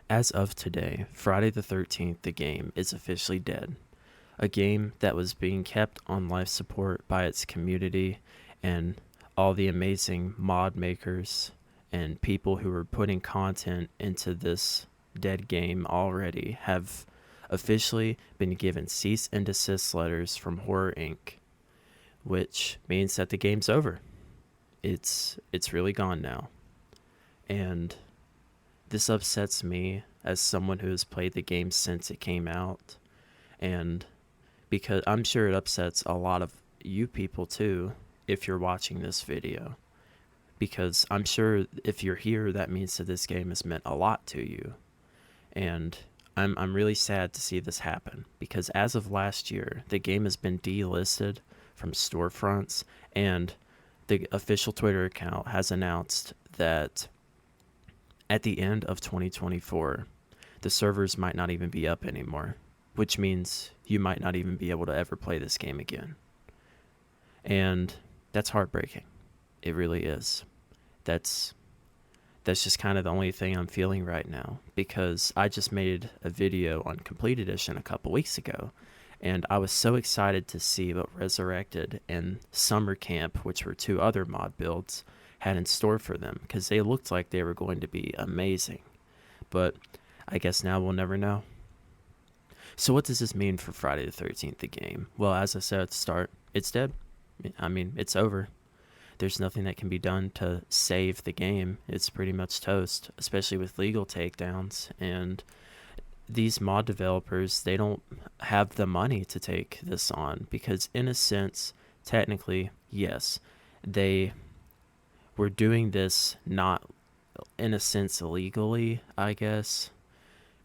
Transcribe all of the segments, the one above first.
As of today, Friday the 13th, the game is officially dead. A game that was being kept on life support by its community and all the amazing mod makers and people who were putting content into this dead game already have officially been given cease and desist letters from Horror Inc., which means that the game's over. It's really gone now. And this upsets me as someone who has played the game since it came out, and because I'm sure it upsets a lot of you people too if you're watching this video, because I'm sure if you're here, that means that this game has meant a lot to you. And I'm really sad to see this happen, because as of last year, the game has been delisted from storefronts, and the official Twitter account has announced that at the end of 2024, the servers might not even be up anymore, which means you might not even be able to ever play this game again. And that's heartbreaking. It really is. That's just kind of the only thing I'm feeling right now, because I just made a video on Complete Edition a couple weeks ago, and I was so excited to see what Resurrected and Summer Camp, which were two other mod builds, had in store for them, because they looked like they were going to be amazing. But I guess now we'll never know. So what does this mean for Friday the 13th, the game? Well, as I said at the start, it's dead. I mean, it's over. There's nothing that can be done to save the game. It's pretty much toast, especially with legal takedowns. And these mod developers, they don't have the money to take this on, because in a sense, technically, yes, they were doing this not in a sense illegally, I guess,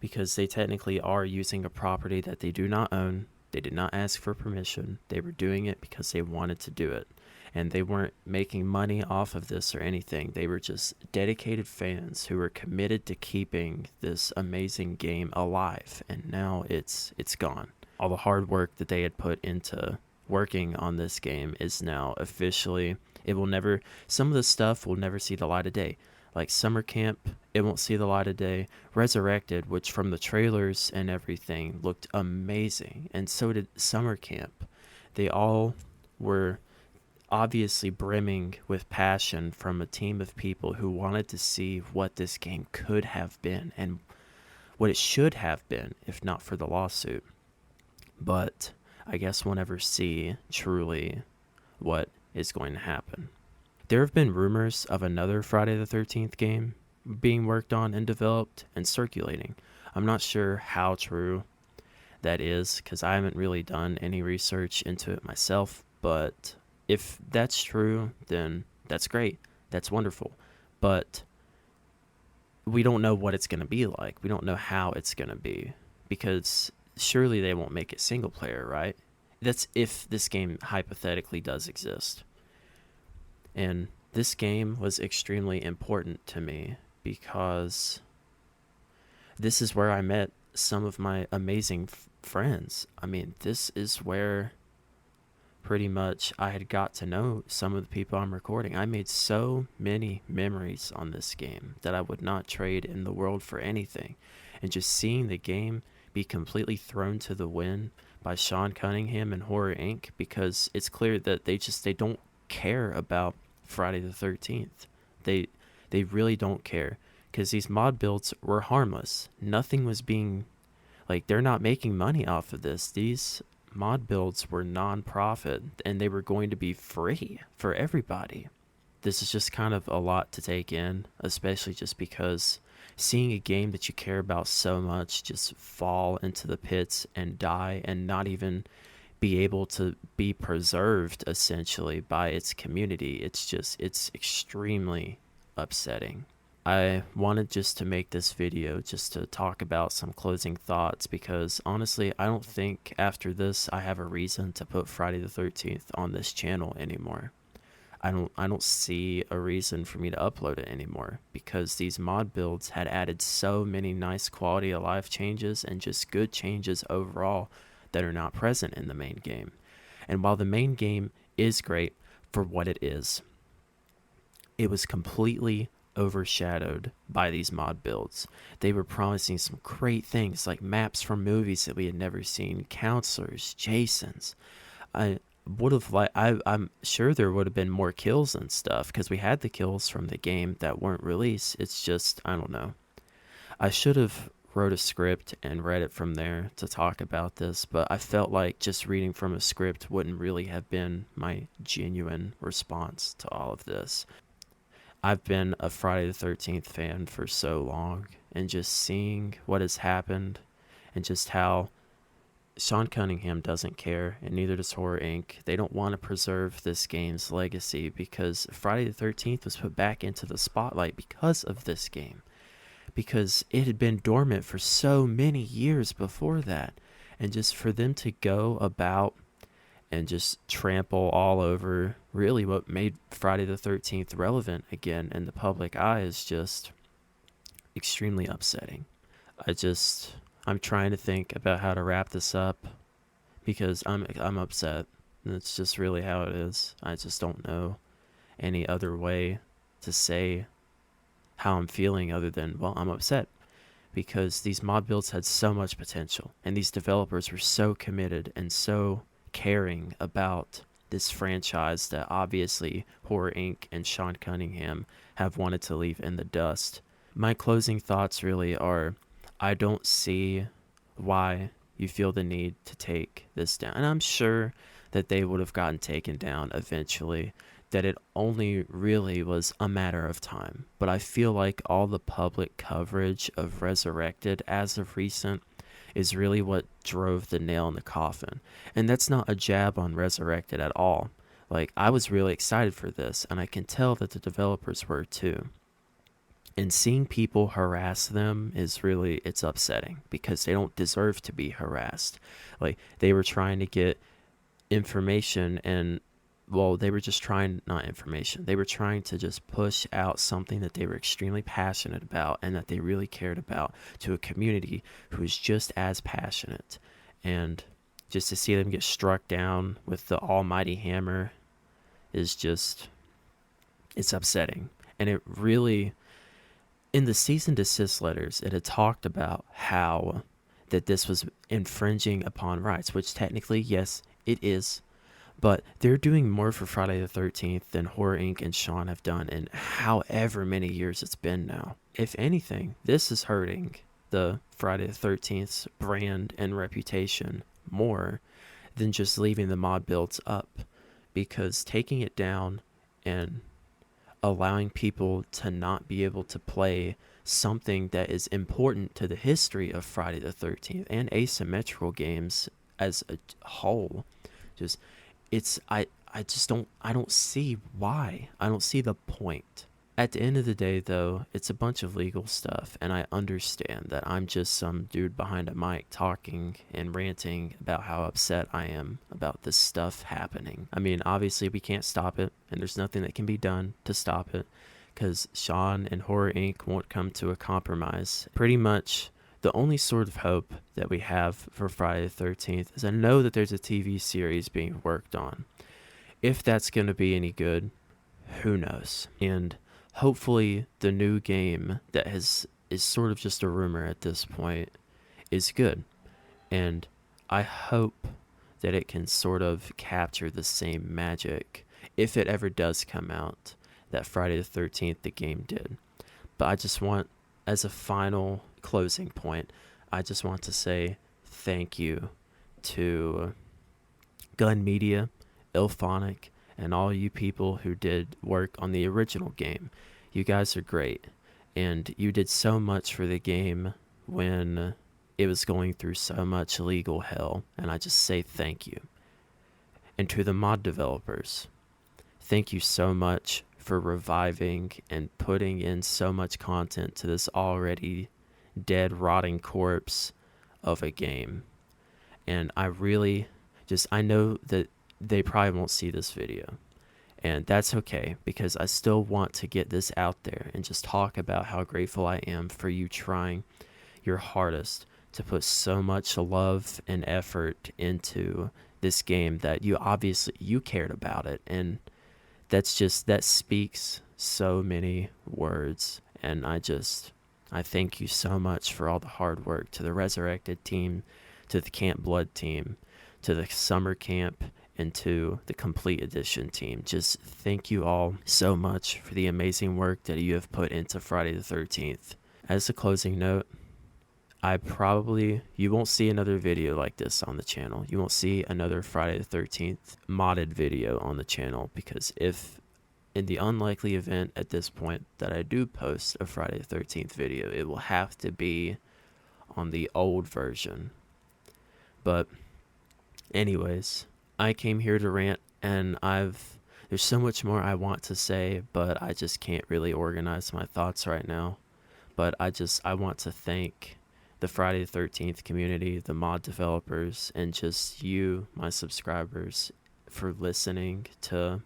because they technically are using a property that they do not own. They did not ask for permission. They were doing it because they wanted to do it. And they weren't making money off of this or anything. They were just dedicated fans who were committed to keeping this amazing game alive. And now it's gone. All the hard work that they had put into working on this game is now officially, some of the stuff will never see the light of day. Like Summer Camp, it won't see the light of day. Resurrected, which from the trailers and everything looked amazing, and so did Summer Camp. They all were obviously brimming with passion from a team of people who wanted to see what this game could have been and what it should have been if not for the lawsuit. But I guess we'll never see truly what is going to happen. There have been rumors of another Friday the 13th game being worked on and developed and circulating. I'm not sure how true that is, because I haven't really done any research into it myself, but if that's true, then that's great. That's wonderful. But we don't know what it's going to be like. We don't know how it's going to be, because surely they won't make it single player, right? That's if this game hypothetically does exist. And this game was extremely important to me, because this is where I met some of my amazing friends. I mean, this is where pretty much I had got to know some of the people I'm recording. I made so many memories on this game that I would not trade in the world for anything. And just seeing the game be completely thrown to the wind by Sean Cunningham and Horror Inc., because it's clear that they don't care about Friday the 13th. They really don't care, because these mod builds were harmless. Nothing was being, like, they're not making money off of this. These mod builds were non-profit, and they were going to be free for everybody. This is just kind of a lot to take in, especially just because seeing a game that you care about so much just fall into the pits and die and not even be able to be preserved essentially by its community, it's extremely upsetting. I wanted just to make this video just to talk about some closing thoughts, because honestly, I don't think after this I have a reason to put Friday the 13th on this channel anymore. I don't see a reason for me to upload it anymore, because these mod builds had added so many nice quality of life changes and just good changes overall that are not present in the main game. And while the main game is great for what it is, it was completely overshadowed by these mod builds. They were promising some great things like maps from movies that we had never seen, counselors, Jasons. I would have I'm sure there would have been more kills and stuff because we had the kills from the game that weren't released. It's just, I don't know. I should have wrote a script and read it from there to talk about this, but I felt like just reading from a script wouldn't really have been my genuine response to all of this. I've been a Friday the 13th fan for so long, and just seeing what has happened and just how Sean Cunningham doesn't care, and neither does Horror Inc. They don't want to preserve this game's legacy because Friday the 13th was put back into the spotlight because of this game. Because it had been dormant for so many years before that. And just for them to go about and just trample all over really what made Friday the 13th relevant again in the public eye is just extremely upsetting. I'm trying to think about how to wrap this up because I'm upset. That's just really how it is. I just don't know any other way to say how I'm feeling other than, well, I'm upset because these mod builds had so much potential and these developers were so committed and so caring about this franchise that obviously Horror Inc. and Sean Cunningham have wanted to leave in the dust. My closing thoughts really are, I don't see why you feel the need to take this down. And I'm sure that they would have gotten taken down eventually, that it only really was a matter of time. But I feel like all the public coverage of Resurrected as of recent is really what drove the nail in the coffin. And that's not a jab on Resurrected at all. Like, I was really excited for this, and I can tell that the developers were too. And seeing people harass them is really, it's upsetting because they don't deserve to be harassed. Like, they were trying to get information and, well, they were just trying, not information, they were trying to just push out something that they were extremely passionate about and that they really cared about to a community who is just as passionate. And just to see them get struck down with the almighty hammer is just, it's upsetting. And it really, in the cease and desist letters, it had talked about how that this was infringing upon rights, which technically, yes, it is. But they're doing more for Friday the 13th than Horror Inc. and Sean have done in however many years it's been now. If anything, this is hurting the Friday the 13th's brand and reputation more than just leaving the mod builds up. Because taking it down and allowing people to not be able to play something that is important to the history of Friday the 13th and asymmetrical games as a whole, just I don't see why. I don't see the point. At the end of the day, though, it's a bunch of legal stuff, and I understand that I'm just some dude behind a mic talking and ranting about how upset I am about this stuff happening. I mean, obviously we can't stop it, and there's nothing that can be done to stop it, because Sean and Horror Inc. won't come to a compromise. Pretty much the only sort of hope that we have for Friday the 13th is I know that there's a TV series being worked on. If that's going to be any good, who knows? And hopefully the new game that is sort of just a rumor at this point is good. And I hope that it can sort of capture the same magic, if it ever does come out, that Friday the 13th the game did. But I just want, as a final closing point, I just want to say thank you to Gun Media, IllFonic, and all you people who did work on the original game. You guys are great, and you did so much for the game when it was going through so much legal hell, and I just say thank you. And to the mod developers, thank you so much for reviving and putting in so much content to this already dead, rotting corpse of a game. And I really I know that they probably won't see this video, and that's okay, because I still want to get this out there and just talk about how grateful I am for you trying your hardest to put so much love and effort into this game that you obviously, you cared about it. And that speaks so many words, and I thank you so much for all the hard work, to the Resurrected team, to the Camp Blood team, to the summer camp, and to the Complete Edition team. Just thank you all so much for the amazing work that you have put into Friday the 13th. As a closing note, you won't see another video like this on the channel. You won't see another Friday the 13th modded video on the channel, because if in the unlikely event at this point that I do post a Friday the 13th video, it will have to be on the old version. But anyways, I came here to rant, and there's so much more I want to say, but I just can't really organize my thoughts right now. But I want to thank the Friday the 13th community, the mod developers, and just you, my subscribers, for listening to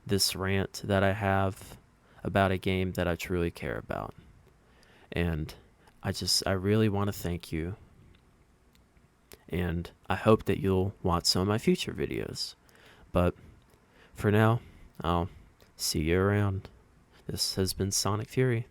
this rant that I have about a game that I truly care about. And I really want to thank you. And I hope that you'll watch some of my future videos. But for now, I'll see you around. This has been Sonic Fury.